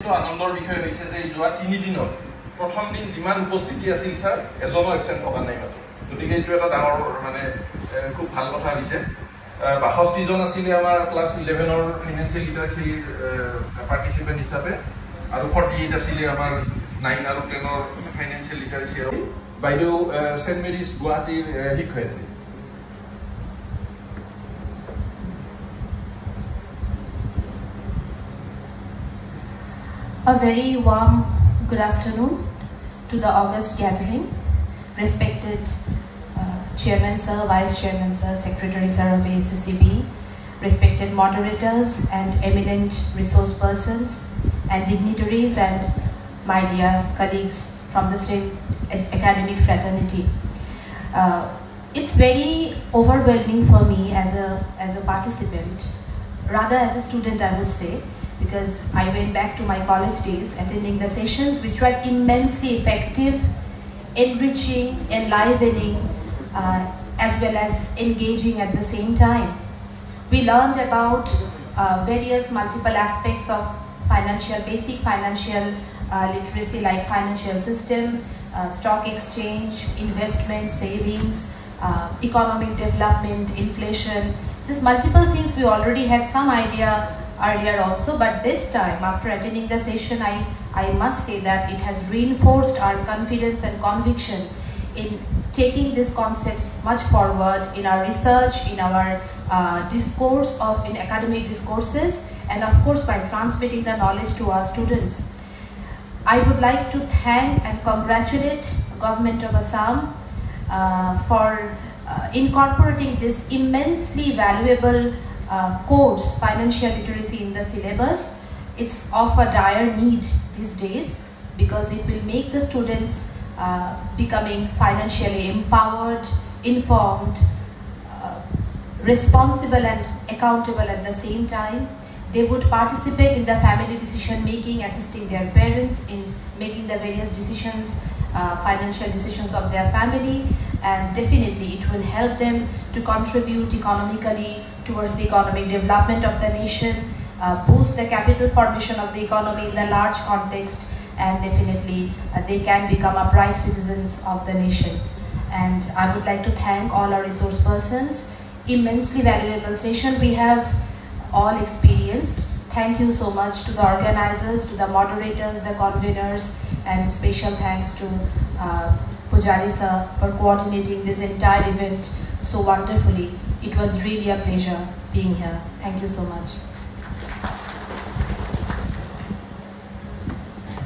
আনন্দৰ বিষয় হৈছে যে যোৱা 3 দিনত প্ৰথম দিন যিমান উপস্থিতি আছিল স্যাৰ এজনো এক্সেন্ট থকা নাই মাত্ৰ গতিকে এইটো এটা ডাঙৰ মানে খুব ভাল কথা হৈছে 62 জন আছিল আমাৰ ক্লাছ 11 ৰ ফাইনান্সিয়েল লিটাৰেসি পাৰ্টিসিপেন্ট হিচাপে আৰু 48 আছিল আমাৰ 9 আৰু 10 ৰ ফাইনান্সিয়েল লিটাৰেসি আৰু বাইদেউ সেন্ট মেৰিজ গুৱাহাটীৰ শিক্ষয়িত্ৰী A very warm good afternoon to the August gathering. Respected Chairman Sir, Vice Chairman Sir, Secretary Sir of ASCCB, respected moderators and eminent resource persons and dignitaries and my dear colleagues from the same academic fraternity. It's very overwhelming for me as a participant, rather as a student I would say, because I went back to my college days attending the sessions which were immensely effective, enriching, enlivening, as well as engaging at the same time. We learned about various multiple aspects of basic financial literacy like financial system, stock exchange, investment, savings, economic development, inflation. These multiple things we already had some idea earlier also, but this time after attending the session I must say that it has reinforced our confidence and conviction in taking these concepts much forward in our research, in our in academic discourses, and of course by transmitting the knowledge to our students. I would like to thank and congratulate Government of Assam for incorporating this immensely valuable course, financial literacy, in the syllabus. It's of a dire need these days because it will make the students becoming financially empowered, informed, responsible and accountable at the same time. They would participate in the family decision making, assisting their parents in making the various decisions, financial decisions of their family, and definitely it will help them to contribute economically towards the economic development of the nation, boost the capital formation of the economy in the large context, and definitely they can become upright citizens of the nation. And I would like to thank all our resource persons. Immensely valuable session we have all experienced. Thank you so much to the organizers, to the moderators, the conveners, and special thanks to Pujari sir for coordinating this entire event so wonderfully. It was really a pleasure being here. Thank you so much.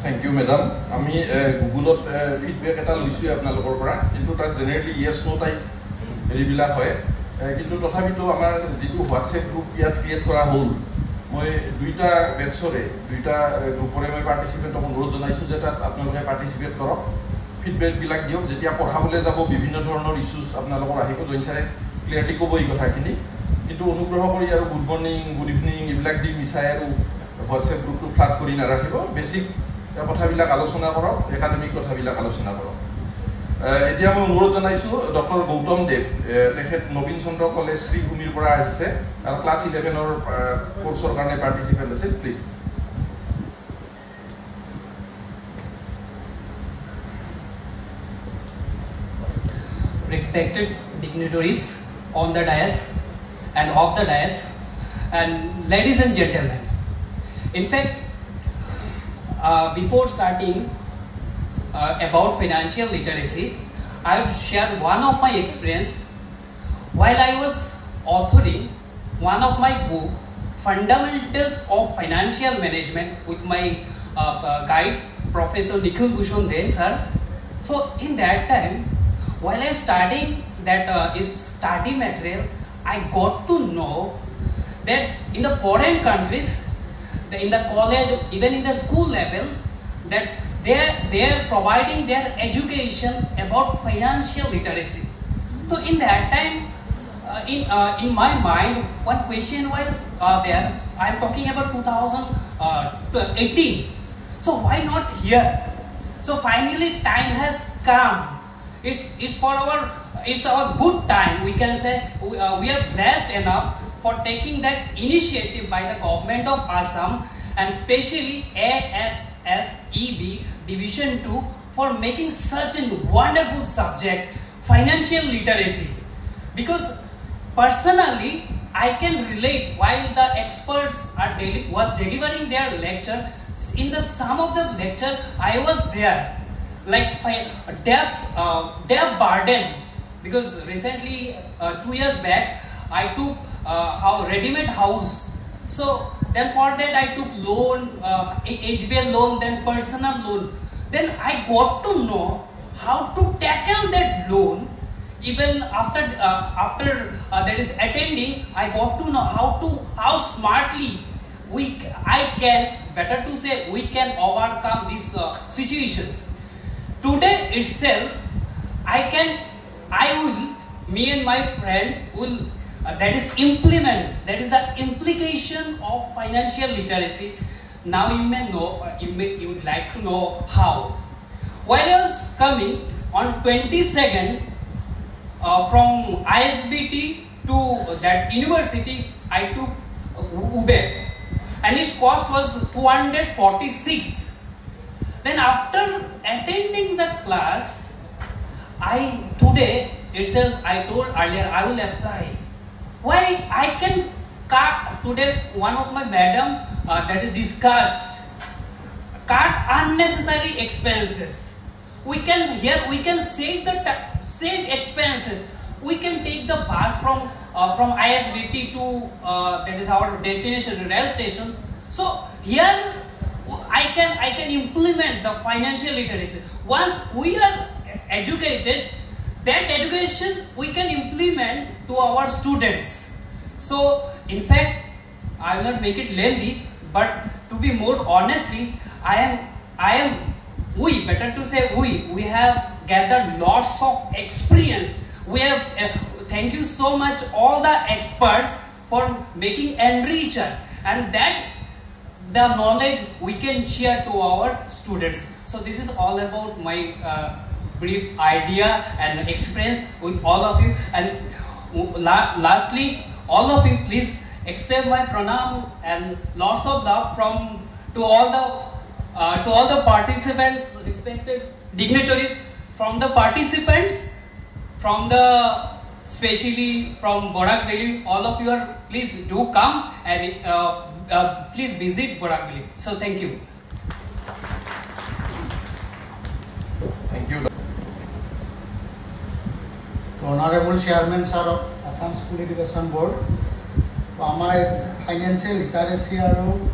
Thank you, madam. আমি গুগলত feedback এটা লৈছো আপোনালোকৰ পৰা কিন্তু তাত generally yes নো type হেৰিবিলাক হয় কিন্তু তথাপিতো আমাৰ যিটো হোৱাটছএপ গ্ৰুপ ইয়াত ক্ৰিয়েট কৰা হ'ল মই দুইটা বেটছৰে দুইটা গ্ৰুপৰে মই পাৰ্টিচিপেণ্টক অনুৰোধ জনাইছো যে তাত আপোনালোকে পাৰ্টিচিপেট কৰক ফিডবেকবিলাক দিয়ক যেতিয়া পঢ়াবলৈ যাব বিভিন্ন ধৰণৰ ইস্যুজ আপোনালোকৰ আহিব জইন ছাৰে ক্লিয়াৰলি ক'ব এই কথাখিনি কিন্তু অনুগ্ৰহ কৰি আৰু গুড মৰ্নিং গুড ইভিনিং এইবিলাক দি মিছাই আৰু হোৱাটছএপ গ্ৰুপটো ফ্লাট কৰি নাৰাখিব বেছিক কথাবিলাক আলোচনা কৰক একাডেমিক কথাবিলাক আলোচনা কৰক এতিয়া মই অনুৰোধ জনাইছো ডক্টৰ গৌতম দেৱ তেখেত নবীন চন্দ্ৰ কলেজ শ্ৰীভূমিৰ পৰা আহিছে আৰু ক্লাছ 11 ৰ কোৰ্সৰ কাৰণে পাৰ্টিসিপেন্ট আছে please Respected dignitaries on the dais and off the dais, and ladies and gentlemen, in fact before starting about financial literacy, I would share one of my experience while I was authoring one of my book, Fundamentals of Financial Management, with my guide Professor Nikhil Bhushan Dey sir. So in that time while I was studying that study material, I got to know that in the foreign countries, in the college, even in the school level, that they are providing their education about financial literacy. So in that time, in my mind, one question was there. I am talking about 2018. So why not here? So finally, time has come. It's our good time. We can say we are blessed enough for taking that initiative by the government of Assam and especially ASSEB Division 2 for making such a wonderful subject, financial literacy. Because personally, I can relate while the experts was delivering their lecture. In the some of the lecture, I was there, like debt burden. Because recently, 2 years back, I took ready-made house. So then for that I took loan, HBL loan, then personal loan. Then I got to know how to tackle that loan. Even after that is attending, I got to know how smartly we overcome these situations. Today itself, me and my friend will that is the implication of financial literacy. Now you may know, you would like to know how. While I was coming on 22nd from ISBT to that university, I took Uber and its cost was 246. Then after attending the class, today itself I told earlier I will apply. Why I can cut today, one of my madam that is discussed, cut unnecessary expenses. We can save save expenses. We can take the bus from ISBT to that is our destination, rail station. So here I can implement the financial literacy. Once we are educated, that education we can implement to our students. So in fact, I will not make it lengthy, but to be more honestly, we have gathered lots of experience. We have thank you so much all the experts for making enricher, and that the knowledge we can share to our students. So this is all about my brief idea and experience with all of you. And lastly, all of you, please accept my pranam and lots of love to all the participants, respected dignitaries, from the participants, especially from Borak Valley. All of you are, please do come and please visit Borak Valley. So thank you. Thank you. Honorable Chairman Sir of Assam School Education Board, our financial literacy and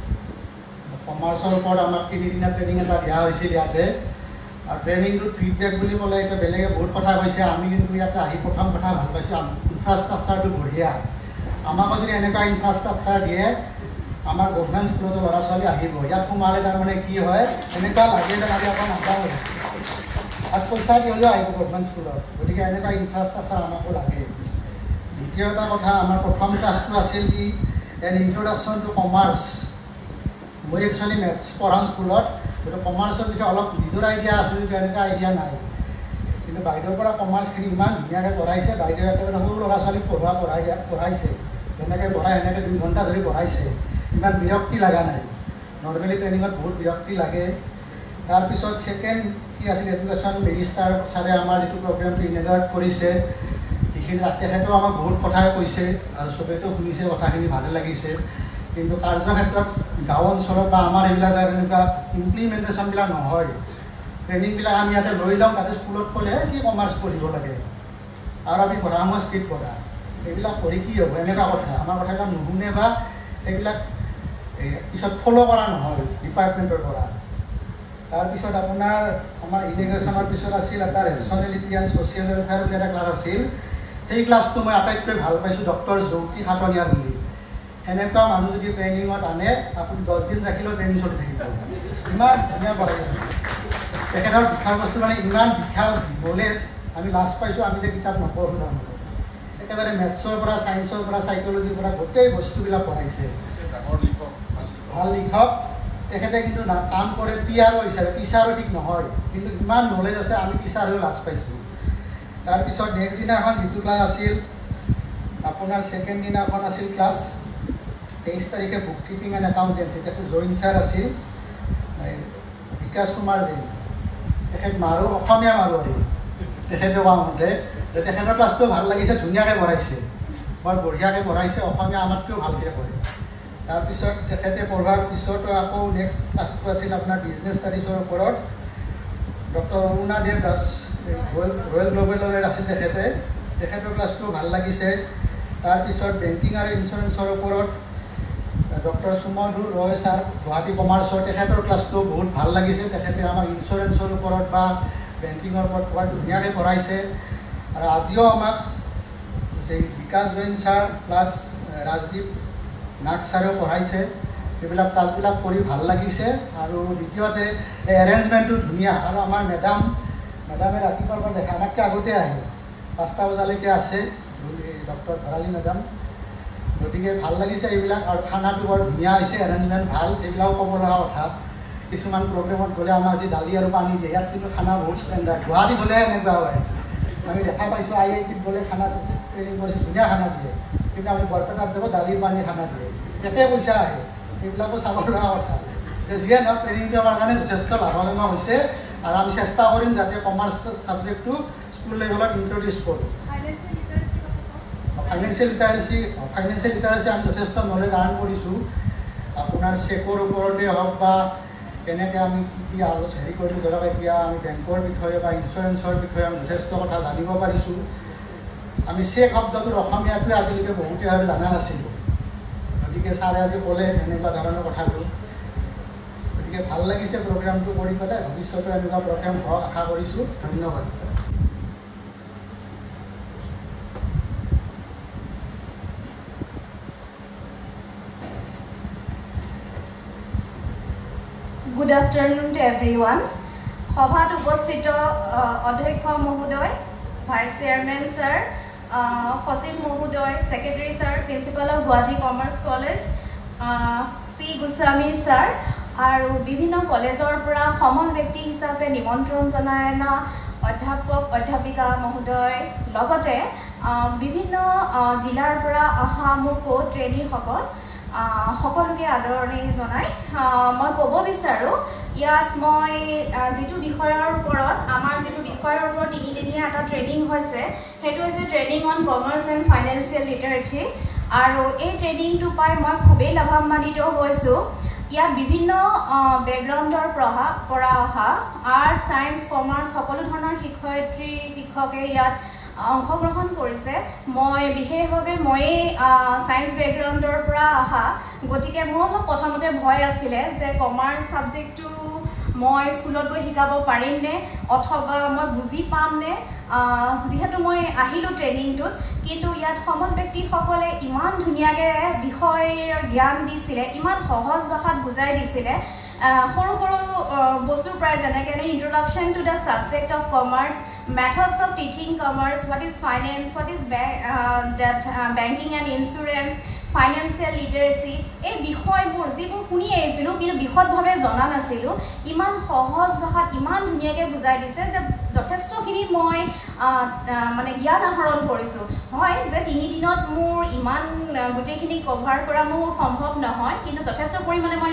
commercial board, our training training to feedback বুলি ক'লে এটা বেলেগ বহুত কথা কৈছে। আমি কিন্তু ইয়াতে আহি প্ৰথম কথা ভাল পাইছোঁ, ইনফ্ৰাষ্ট্ৰাকচাৰটো বঢ়িয়া। আমাক যদি এনেকুৱা ইনফ্ৰাষ্ট্ৰাকচাৰ দিয়ে, আমাৰ গভৰ্ণমেণ্ট স্কুলতো ল'ৰা ছোৱালী আহিব। ইয়াত সোমালে তাৰমানে কি হয়, এনেকুৱা লাগে যেন আমি অকণ নাযাওঁ, তাত পইচা দি হ'লেও আহিব গভৰ্ণমেণ্ট স্কুলত। গতিকে এনেকুৱা ইনফ্ৰাষ্ট্ৰাকচাৰ আমাকো লাগে। দ্বিতীয় এটা কথা, আমাৰ প্ৰথম ক্লাছটো আছিল কি, এন ইন্ট্ৰডাকশ্যন টু কমাৰ্চ। মই একচুৱেলি মেথছ পঢ়াওঁ স্কুলত, কিন্তু কমাৰ্চৰ বিষয়ে অলপ নিজৰ আইডিয়া আছে যদিও এনেকুৱা আইডিয়া নাই। কিন্তু বাইদেউৰ পৰা কমাৰ্চখিনি ইমান ধুনীয়াকৈ পঢ়াইছে। বাইদেৱে একেবাৰে সৰু ল'ৰা ছোৱালীক পঢ়াইছে, যেনেকৈ পঢ়াই সেনেকৈ 2 ঘণ্টা ধৰি পঢ়াইছে। ইমান বিৰক্তি লগা নাই। নৰ্মেলি ট্ৰেইনিঙত বহুত বিৰক্তি লাগে। তাৰপিছত ছেকেণ্ড কি আছিল, এডুকেশ্যন মিনিষ্টাৰ ছাৰে আমাৰ যিটো প্ৰগ্ৰেমটো ইনেগ্ৰেট কৰিছে, সেইখিনি তেখেতেও আমাক বহুত কথাই কৈছে আৰু চবেইতো শুনিছে, কথাখিনি ভালে লাগিছে। কিন্তু কাৰ্যক্ষেত্ৰত গাঁও অঞ্চলত বা আমাৰ এইবিলাক এনেকুৱা ইমপ্লিমেণ্টেশ্যনবিলাক নহয়। ট্ৰেইনিংবিলাক আমি ইয়াতে লৈ যাওঁ, তাতে স্কুলত ক'লেহে কি কমাৰ্চ পঢ়িব লাগে আৰু আমি পঢ়া সংস্কৃত পঢ়া, এইবিলাক পঢ়ি কি হ'ব, এনেকুৱা কথা। আমাৰ কথাবিলাক নুশুনে বা সেইবিলাক পিছত ফ'ল' কৰা নহয় ডিপাৰ্টমেণ্টৰ পৰা। তাৰপিছত আপোনাৰ আমাৰ ইলিগেশ্যনৰ পিছত আছিল এটা ৰেচনেলিটি এণ্ড ছ'চিয়েল ৱেলফেয়াৰ বুলি এটা ক্লাছ আছিল। সেই ক্লাছটো মই আটাইতকৈ ভাল পাইছোঁ, ডক্টৰ জ্যোতি খাটনিয়াৰ বুলি। সেনেকুৱা মানুহ যদি ট্ৰেইনিঙত আনে, আপুনি 10 দিন ৰাখিলেও ট্ৰেইনিং চলি থাকিব। ইমান ধুনীয়া পঢ়াইছে তেখেতৰ বিষয়বস্তু, মানে ইমান বিখ্যাত নলেজ। আমি লাজ পাইছোঁ, আমি যে কিতাপ নপঢ়োঁ তাৰমানে। একেবাৰে মেথছৰ পৰা, ছায়েন্সৰ পৰা, চাইক'লজিৰ পৰা গোটেই বস্তুবিলাক পঢ়াইছে। ভাল লিখক তেখেতে, কিন্তু কাম কৰে পিয়াৰো হিচাপে, টিচাৰো ঠিক নহয়, কিন্তু ইমান নলেজ আছে, আমি টিচাৰ হৈও লাজ পাইছোঁ। তাৰপিছত নেক্সট দিনাখন যিটো ক্লাছ আছিল, আপোনাৰ ছেকেণ্ড দিনাখন আছিল ক্লাছ 23 তাৰিখে বুক কিপিং এণ্ড একাউণ্টেঞ্চি তেখেত জৈন ছাৰ আছিল বিকাশ কুমাৰ জৈন তেখেত মাৰো অসমীয়া মাৰোৱাৰী তেখেতে কোৱা মতে তেখেতৰ ক্লাছটো ভাল লাগিছে ধুনীয়াকৈ পঢ়াইছে বৰ বঢ়িয়াকৈ পঢ়াইছে অসমীয়া আমাতকৈও ভালকৈ পঢ়ে তাৰপিছত তেখেতে পঢ়াৰ পিছতো আকৌ নেক্সট ক্লাছটো আছিল আপোনাৰ বিজনেছ ষ্টাডিজৰ ওপৰত ডক্টৰ অৰুণাদেৱ দাস ৰয়েল গ্ল'বেলৰে আছিল তেখেতৰ ক্লাছটো ভাল লাগিছে তাৰপিছত বেংকিং আৰু ইঞ্চুৰেঞ্চৰ ওপৰত ডক্টৰ সুমধুৰ ৰয় ছাৰ গুৱাহাটী কমাৰ্চৰ তেখেতৰ ক্লাছটো বহুত ভাল লাগিছে তেখেতে আমাক ইঞ্চুৰেঞ্চৰ ওপৰত বা বেংকিঙৰ ওপৰত বৰ ধুনীয়াকৈ পঢ়াইছে আৰু আজিও আমাক বিকাশ জৈন ছাৰ প্লাছ ৰাজদীপ নাগ ছাৰেও পঢ়াইছে এইবিলাক ক্লাছবিলাক কৰি ভাল লাগিছে আৰু দ্বিতীয়তে এৰেঞ্জমেণ্টটো ধুনীয়া আৰু আমাৰ মেডামে ৰাতিপুৱাৰ পৰা দেখা আমাতকৈ আগতে আহে 5টা বজালৈকে আছে ডক্টৰ ভৰালী মেডাম গতিকে ভাল লাগিছে এইবিলাক আৰু খানাটো বৰ ধুনীয়া হৈছে এৰেঞ্জমেণ্ট ভাল এইবিলাকো ক'ব লগা কথা কিছুমান প্ৰগ্ৰেমত গ'লে আমাৰ আজি দালি আৰু পানী দিয়ে ইয়াত কিন্তু খানা বহুত ষ্টেণ্ডাৰ্ড গুৱাহাটীত হ'লে এনেকুৱা হয় আমি দেখা পাইছোঁ IITত গ'লে খানাটো ট্ৰেইনিং কৰিছে ধুনীয়া খানা দিয়ে কিন্তু আমি বৰপেটাত যাব দালি পানী খানা দিয়ে একে পইচা আহে এইবিলাকো চাব লগা কথা যিয়ে নহওক ট্ৰেইনিংটো আমাৰ কাৰণে যথেষ্ট লাভজনক হৈছে আৰু আমি চেষ্টা কৰিম যাতে কমাৰ্চ ছাবজেক্টটো স্কুল লেভেলত ইণ্ট্ৰডিউচ কৰোঁ ফাইনেন্সিয়েল লিটাৰেচি আমি যথেষ্ট নলেজ আৰ্ণ কৰিছোঁ আপোনাৰ চেকৰ ওপৰতে হওক বা কেনেকৈ আমি কি হেৰি কৰিলোঁ ধৰক এতিয়া আমি বেংকৰ বিষয়ে বা ইঞ্চুৰেঞ্চৰ বিষয়ে আমি যথেষ্ট কথা জানিব পাৰিছোঁ আমি চেক শব্দটোৰ অসমীয়াটোৱে আজিলৈকে বহুতে আৰু জানা নাছিলোঁ গতিকে ছাৰে আজি ক'লে এনেকুৱা ধৰণৰ কথাটো গতিকে ভাল লাগিছে প্ৰগ্ৰামটো কৰি পেলাই ভৱিষ্যতে এনেকুৱা প্ৰগ্ৰাম হওক আশা কৰিছোঁ ধন্যবাদ Good afternoon to everyone. সভাত উপস্থিত অধ্যক্ষ মহোদয়, ভাইস চেয়ারম্যান স্যার, সচিব মহোদয়, secretary sir, principal of Guwahati commerce college, P Goswami sir আৰু বিভিন্ন কলেজৰ পৰা সমল ব্যক্তি হিচাপে নিমন্ত্ৰণ জনাই অনা অধ্যাপক অধ্যাপিকা মহোদয় লগতে বিভিন্ন জিলাৰ পৰা অহা মোৰ ট্ৰেইনীসকল সকলোকে আদৰণি জনাই মই ক'ব বিচাৰোঁ ইয়াত মই যিটো বিষয়ৰ ওপৰত আমাৰ যিটো বিষয়ৰ ওপৰত 3 দিনীয়া এটা ট্ৰেইনিং হৈছে সেইটো হৈছে training on commerce and financial লিটাৰেচি আৰু এই ট্ৰেইনিংটো পাই মই খুবেই লাভান্বিত হৈছোঁ ইয়াত বিভিন্ন বেকগ্ৰাউণ্ডৰ পৰা অহা আৰ্টছ ছায়েন্স কমাৰ্চ সকলো ধৰণৰ শিক্ষকে ইয়াত অংশগ্ৰহণ কৰিছে মই বিশেষভাৱে ছায়েন্স বেকগ্ৰাউণ্ডৰ পৰা অহা গতিকে মোৰ অলপ প্ৰথমতে ভয় আছিলে যে কমাৰ্চ ছাবজেক্টটো মই স্কুলত গৈ শিকাব পাৰিমনে অথবা মই বুজি পামনে যিহেতু মই আহিলোঁ ট্ৰেইনিংটোত কিন্তু ইয়াত সমল ব্যক্তিসকলে ইমান ধুনীয়াকৈ বিষয়ৰ জ্ঞান দিছিলে ইমান সহজ ভাষাত বুজাই দিছিলে সৰু সৰু বস্তু প্ৰায় যেনেকৈ introduction to the subject of commerce methods of teaching commerce, what is finance, what is banking and insurance, financial literacy এই বিষয়বোৰ যিবোৰ শুনি আহিছিলোঁ কিন্তু বিশদভাৱে জনা নাছিলোঁ ইমান সহজ ভাষাত ইমান ধুনীয়াকৈ বুজাই দিছে যে যথেষ্টখিনি মই মানে জ্ঞান আহৰণ কৰিছোঁ হয় যে 3 দিনত মোৰ ইমান গোটেইখিনি কভাৰ কৰা মোৰ সম্ভৱ নহয় কিন্তু যথেষ্ট পৰিমাণে মই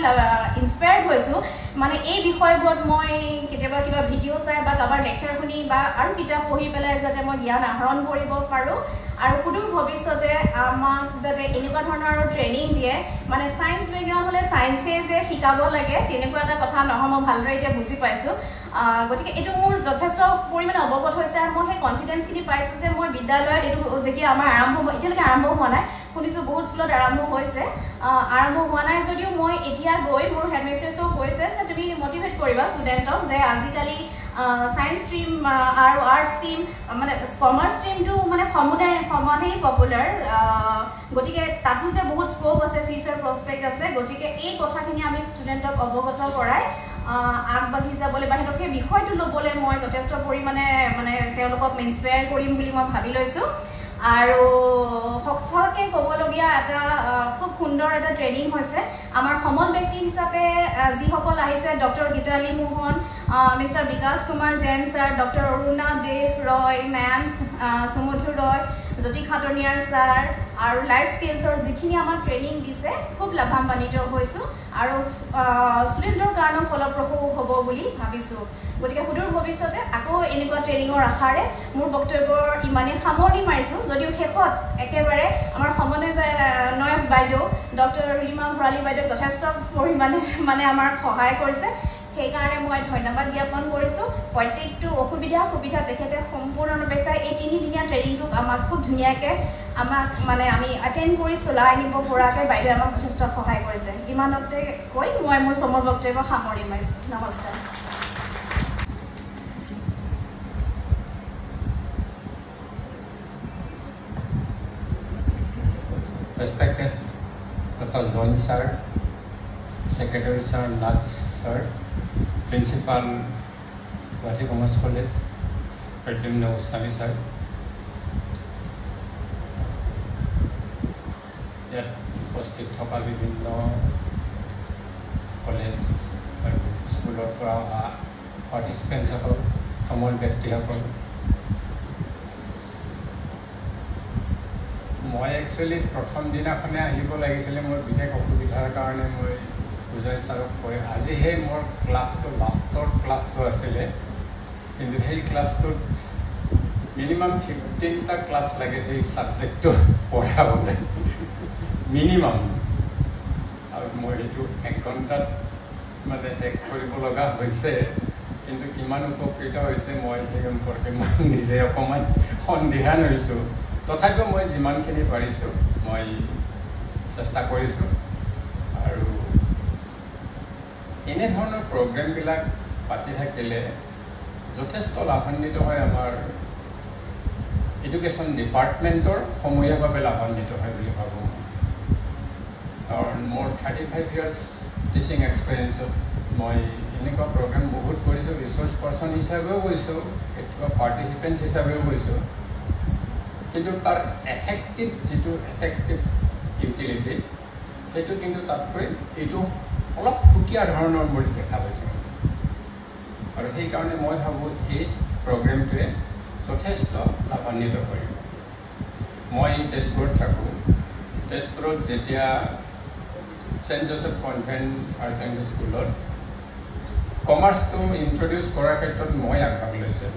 ইনস্পায়াৰ্ড হৈছোঁ মানে এই বিষয়বোৰত মই কেতিয়াবা কিবা ভিডিঅ' চাই বা কাৰোবাৰ লেকচাৰ শুনি বা আৰু কিতাপ পঢ়ি পেলাই যাতে মই জ্ঞান আহৰণ কৰিব পাৰোঁ আৰু সুদূৰ ভৱিষ্যতে আমাক যাতে এনেকুৱা ধৰণৰ ট্ৰেইনিং দিয়ে মানে ছায়েন্স বেকগ্ৰাউণ্ড হ'লে ছায়েন্সে যে শিকাব লাগে তেনেকুৱা এটা কথা নহয় মই ভালদৰে এতিয়া বুজি পাইছোঁ গতিকে এইটো মোৰ যথেষ্ট পৰিমাণে অৱগত হৈছে আৰু মই সেই কনফিডেঞ্চখিনি পাইছোঁ যে মই বিদ্যালয়ত এইটো যেতিয়া আমাৰ আৰম্ভ হ'ব এতিয়ালৈকে আৰম্ভ হোৱা নাই শুনিছোঁ বহুত স্কুলত আৰম্ভ হৈছে আৰম্ভ হোৱা নাই যদিও মই এতিয়া গৈ মোৰ হেডমিষ্ট্ৰেছক কৈছে যে তুমি মটিভেট কৰিবা ষ্টুডেণ্টক যে আজিকালি ছায়েন্স ষ্ট্ৰীম আৰু আৰ্টছ ষ্ট্ৰীম মানে কমাৰ্চ ষ্ট্ৰীমটো মানে সমানেই পপুলাৰ গতিকে তাতো যে বহুত স্ক'প আছে ফিউচাৰ প্ৰস্পেক্ট আছে গতিকে এই কথাখিনি আমি ষ্টুডেণ্টক অৱগত কৰাই আগবাঢ়ি যাবলৈ বা সিহঁতক সেই বিষয়টো ল'বলৈ মই যথেষ্ট পৰিমাণে মানে তেওঁলোকক ইনস্পায়াৰ কৰিম বুলি মই ভাবি লৈছোঁ আৰু সঁচাকৈ ক'বলগীয়া এটা খুব সুন্দৰ এটা ট্ৰেইনিং হৈছে আমাৰ সমল ব্যক্তি হিচাপে যিসকল আহিছে ডক্টৰ গীতালী মোহন মিষ্টাৰ বিকাশ কুমাৰ জৈন ছাৰ ডক্টৰ অৰুণা দেৱ ৰয় মেম সুমধুৰ ৰয় জ্যোতি খাটনিয়াৰ ছাৰ আৰু লাইফ স্কিলছৰ যিখিনি আমাক ট্ৰেইনিং দিছে খুব লাভান্বিত হৈছোঁ আৰু ষ্টুডেণ্টৰ কাৰণেও ফলপ্ৰসূ হ'ব বুলি ভাবিছোঁ গতিকে সুদূৰ ভৱিষ্যতে আকৌ এনেকুৱা ট্ৰেইনিঙৰ আশাৰে মোৰ বক্তব্যৰ ইমানেই সামৰণি মাৰিছোঁ যদিও শেষত একেবাৰে আমাৰ সমন্বয়ক বাইদেউ ডক্টৰ ৰীমা ভৰালী বাইদেউ যথেষ্ট পৰিমাণে আমাৰ সহায় কৰিছে সেইকাৰণে মই ধন্যবাদ জ্ঞাপন কৰিছোঁ প্ৰত্যেকটো সুবিধা তেখেতে সম্পূৰ্ণৰূপে চাই এই 3 দিনীয়া ট্ৰেইনিংটোক আমাক খুব ধুনীয়াকৈ আমি এটেণ্ড কৰি চলাই নিব পৰাকৈ বাইদেৱে আমাক যথেষ্ট সহায় কৰিছে ইমানতে কৈ মই মোৰ চমুৰ বক্তব্য সামৰি মাৰিছোঁ নমস্কাৰ Respected Dr. John sir, Secretary sir, Nat sir, Principal Guwahati Commerce College, Pradyumna Goswami sir. ইয়াত উপস্থিত থকা বিভিন্ন কলেজ আৰু স্কুলৰ পৰা অহা পাৰ্টিচিপেণ্টসকল সমল ব্যক্তিসকল মই একচুৱেলি প্ৰথম দিনাখনে আহিব লাগিছিলে মোৰ বিশেষ অসুবিধাৰ কাৰণে মই পূজাৰী ছাৰক কৈ আজিহে মোৰ লাষ্টৰ ক্লাছটো আছিলে কিন্তু সেই ক্লাছটোত মিনিমাম 15টা ক্লাছ লাগে সেই ছাবজেক্টটো পঢ়াবলৈ মিনিমাম আৰু মই সেইটো 1 ঘণ্টাত মানে শেষ কৰিব লগা হৈছে কিন্তু কিমান উপকৃত হৈছে মই সেই সম্পৰ্কে মই নিজে অকণমান সন্দিহান হৈছোঁ তথাপিও মই যিমানখিনি পাৰিছোঁ মই চেষ্টা কৰিছোঁ আৰু এনেধৰণৰ প্ৰগ্ৰেমবিলাক পাতি থাকিলে যথেষ্ট লাভান্বিত হয় আমাৰ এডুকেশ্যন ডিপাৰ্টমেণ্টৰ সমূহীয়াভাৱে লাভান্বিত হয় বুলি ভাবোঁ কাৰণ মোৰ 35 ইয়াৰ্ছ টিচিং এক্সপিৰিয়েঞ্চত মই এনেকুৱা প্ৰগ্ৰেম বহুত কৰিছোঁ ৰিচোৰ্চ পাৰ্চন হিচাপেও গৈছোঁ কেতিয়াবা পাৰ্টিচিপেণ্টছ হিচাপেও গৈছোঁ কিন্তু তাৰ এফেক্টিভ ইউটিলিটি সেইটো কিন্তু তাতকৈ এইটো অলপ সুকীয়া ধৰণৰ বুলি দেখা পাইছোঁ আৰু সেইকাৰণে মই ভাবোঁ এই প্ৰগ্ৰেমটোৱে যথেষ্ট লাভান্বিত কৰিব মই তেজপুৰত থাকোঁ তেজপুৰত যেতিয়া saint Joseph convent higher secondary স্কুলত কমাৰ্চটো ইণ্ট্ৰডিউচ কৰাৰ ক্ষেত্ৰত মই আগভাগ লৈছোঁ